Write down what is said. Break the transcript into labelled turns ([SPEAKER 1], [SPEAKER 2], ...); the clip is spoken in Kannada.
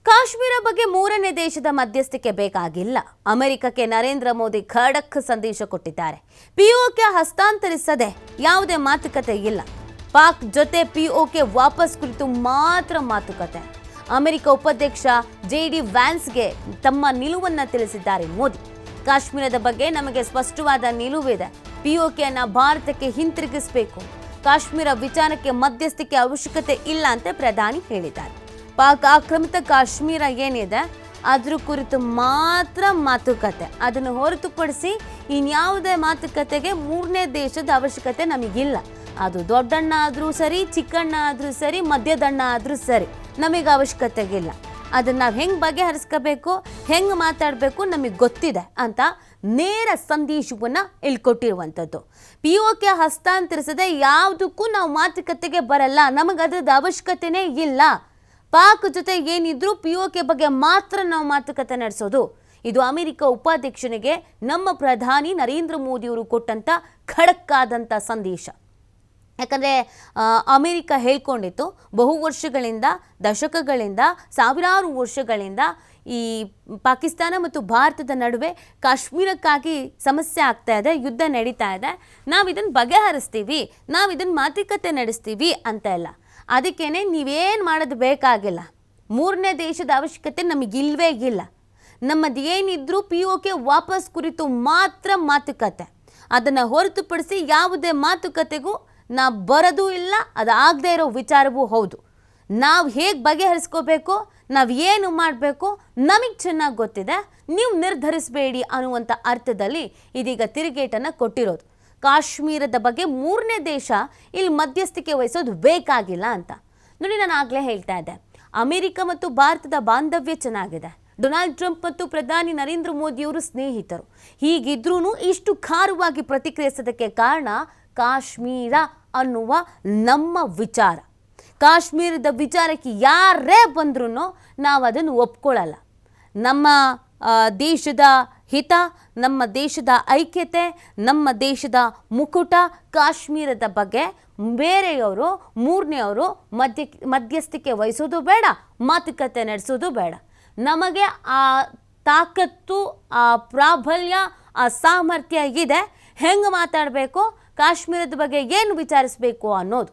[SPEAKER 1] ಕಾಶ್ಮೀರ ಬಗ್ಗೆ ಮೂರನೇ ದೇಶದ ಮಧ್ಯಸ್ಥಿಕೆ ಬೇಕಾಗಿಲ್ಲ. ಅಮೆರಿಕಕ್ಕೆ ನರೇಂದ್ರ ಮೋದಿ ಖಡಕ್ ಸಂದೇಶ ಕೊಟ್ಟಿದ್ದಾರೆ. ಪಿಒಕೆ ಹಸ್ತಾಂತರಿಸದೆ ಯಾವುದೇ ಮಾತುಕತೆ ಇಲ್ಲ. ಪಾಕ್ ಜೊತೆ ಪಿಒಕೆ ವಾಪಸ್ ಕುರಿತು ಮಾತ್ರ ಮಾತುಕತೆ. ಅಮೆರಿಕ ಉಪಾಧ್ಯಕ್ಷ JD ವ್ಯಾನ್ಸ್ಗೆ ತಮ್ಮ ನಿಲುವನ್ನು ತಿಳಿಸಿದ್ದಾರೆ ಮೋದಿ. ಕಾಶ್ಮೀರದ ಬಗ್ಗೆ ನಮಗೆ ಸ್ಪಷ್ಟವಾದ ನಿಲುವಿದೆ. ಪಿಒಕೆಯನ್ನ ಭಾರತಕ್ಕೆ ಹಿಂತಿರುಗಿಸಬೇಕು. ಕಾಶ್ಮೀರ ವಿಚಾರಕ್ಕೆ ಮಧ್ಯಸ್ಥಿಕೆ ಅವಶ್ಯಕತೆ ಇಲ್ಲ ಅಂತ ಪ್ರಧಾನಿ ಹೇಳಿದ್ದಾರೆ. ಪಾಕ್ ಆಕ್ರಮಿತ ಕಾಶ್ಮೀರ ಏನಿದೆ ಅದ್ರ ಕುರಿತು ಮಾತ್ರ ಮಾತುಕತೆ. ಅದನ್ನು ಹೊರತುಪಡಿಸಿ ಇನ್ಯಾವುದೇ ಮಾತುಕತೆಗೆ ಮೂರನೇ ದೇಶದ ಅವಶ್ಯಕತೆ ನಮಗಿಲ್ಲ. ಅದು ದೊಡ್ಡಣ್ಣ ಆದರೂ ಸರಿ, ಚಿಕ್ಕಣ್ಣ ಆದರೂ ಸರಿ, ಮಧ್ಯದಣ್ಣ ಆದರೂ ಸರಿ, ನಮಗೆ ಅವಶ್ಯಕತೆಗಿಲ್ಲ. ಅದನ್ನು ನಾವು ಹೆಂಗೆ ಬಗೆಹರಿಸ್ಕೋಬೇಕು, ಹೆಂಗೆ ಮಾತಾಡಬೇಕು ನಮಗೆ ಗೊತ್ತಿದೆ ಅಂತ ನೇರ ಸಂದೇಶವನ್ನು ಇಲ್ಲಿ ಕೊಟ್ಟಿರುವಂಥದ್ದು. ಪಿಒಕೆ ಹಸ್ತಾಂತರಿಸದೆ ಯಾವುದಕ್ಕೂ ನಾವು ಮಾತುಕತೆಗೆ ಬರಲ್ಲ, ನಮಗದ್ರದ್ದು ಅವಶ್ಯಕತೆನೇ ಇಲ್ಲ. ಪಾಕ್ ಜೊತೆ ಏನಿದ್ರು ಪಿಒಕೆ ಬಗ್ಗೆ ಮಾತ್ರ ನಾವು ಮಾತುಕತೆ ನಡೆಸೋದು. ಇದು ಅಮೆರಿಕ ಉಪಾಧ್ಯಕ್ಷನಿಗೆ ನಮ್ಮ ಪ್ರಧಾನಿ ನರೇಂದ್ರ ಮೋದಿಯವರು ಕೊಟ್ಟಂಥ ಖಡಕ್ಕಾದಂಥ ಸಂದೇಶ. ಯಾಕಂದರೆ ಅಮೆರಿಕ ಹೇಳ್ಕೊಂಡಿತ್ತು ಬಹು ವರ್ಷಗಳಿಂದ, ದಶಕಗಳಿಂದ, ಸಾವಿರಾರು ವರ್ಷಗಳಿಂದ ಈ ಪಾಕಿಸ್ತಾನ ಮತ್ತು ಭಾರತದ ನಡುವೆ ಕಾಶ್ಮೀರಕ್ಕಾಗಿ ಸಮಸ್ಯೆ ಆಗ್ತಾ ಇದೆ, ಯುದ್ಧ ನಡೀತಾ ಇದೆ, ನಾವು ಇದನ್ನು ಬಗೆಹರಿಸ್ತೀವಿ, ನಾವು ಇದನ್ನು ಮಾತುಕತೆ ನಡೆಸ್ತೀವಿ ಅಂತ ಎಲ್ಲ. ಅದಕ್ಕೇನೆ ನೀವೇನು ಮಾಡೋದು ಬೇಕಾಗಿಲ್ಲ. ಮೂರನೇ ದೇಶದ ಅವಶ್ಯಕತೆ ನಮಗಿಲ್ವೇ ಇಲ್ಲ. ನಮ್ಮದು ಏನಿದ್ರೂ ಪಿಒಕೆ ವಾಪಸ್ ಕುರಿತು ಮಾತ್ರ ಮಾತುಕತೆ. ಅದನ್ನು ಹೊರತುಪಡಿಸಿ ಯಾವುದೇ ಮಾತುಕತೆಗೂ ನಾವು ಬರೋದೂ ಇಲ್ಲ. ಅದಾಗದೇ ಇರೋ ವಿಚಾರವೂ ಹೌದು. ನಾವು ಹೇಗೆ ಬಗೆಹರಿಸ್ಕೋಬೇಕು, ನಾವು ಏನು ಮಾಡಬೇಕು ನಮಗೆ ಚೆನ್ನಾಗಿ ಗೊತ್ತಿದೆ, ನೀವು ನಿರ್ಧರಿಸಬೇಡಿ ಅನ್ನುವಂಥ ಅರ್ಥದಲ್ಲಿ ಇದೀಗ ತಿರುಗೇಟನ್ನು ಕೊಟ್ಟಿರೋದು. ಕಾಶ್ಮೀರದ ಬಗ್ಗೆ ಮೂರನೇ ದೇಶ ಇಲ್ಲಿ ಮಧ್ಯಸ್ಥಿಕೆ ವಹಿಸೋದು ಬೇಕಾಗಿಲ್ಲ ಅಂತ. ನೋಡಿ, ನಾನು ಆಗಲೇ ಹೇಳ್ತಾ ಇದ್ದೆ, ಅಮೆರಿಕ ಮತ್ತು ಭಾರತದ ಬಾಂಧವ್ಯ ಚೆನ್ನಾಗಿದೆ. ಡೊನಾಲ್ಡ್ ಟ್ರಂಪ್ ಮತ್ತು ಪ್ರಧಾನಿ ನರೇಂದ್ರ ಮೋದಿಯವರು ಸ್ನೇಹಿತರು. ಹೀಗಿದ್ರೂ ಇಷ್ಟು ಖಾರವಾಗಿ ಪ್ರತಿಕ್ರಿಯಿಸೋದಕ್ಕೆ ಕಾರಣ ಕಾಶ್ಮೀರ ಅನ್ನುವ ನಮ್ಮ ವಿಚಾರ. ಕಾಶ್ಮೀರದ ವಿಚಾರಕ್ಕೆ ಯಾರೇ ಬಂದ್ರೂ ನಾವು ಅದನ್ನು ಒಪ್ಕೊಳ್ಳಲ್ಲ. ನಮ್ಮ ದೇಶದ ಹಿತ, ನಮ್ಮ ದೇಶದ ಐಕ್ಯತೆ, ನಮ್ಮ ದೇಶದ ಮುಕುಟ ಕಾಶ್ಮೀರದ ಬಗ್ಗೆ ಬೇರೆಯವರು, ಮೂರನೆಯವರು ಮಧ್ಯಸ್ಥಿಕೆ ವಹಿಸೋದು ಬೇಡ, ಮಾತುಕತೆ ನಡೆಸೋದು ಬೇಡ. ನಮಗೆ ಆ ತಾಕತ್ತು, ಆ ಪ್ರಾಬಲ್ಯ, ಆ ಸಾಮರ್ಥ್ಯ ಇದೆ. ಹೆಂಗೆ ಮಾತಾಡಬೇಕು, ಕಾಶ್ಮೀರದ ಬಗ್ಗೆ ಏನು ವಿಚಾರಿಸಬೇಕು ಅನ್ನೋದು.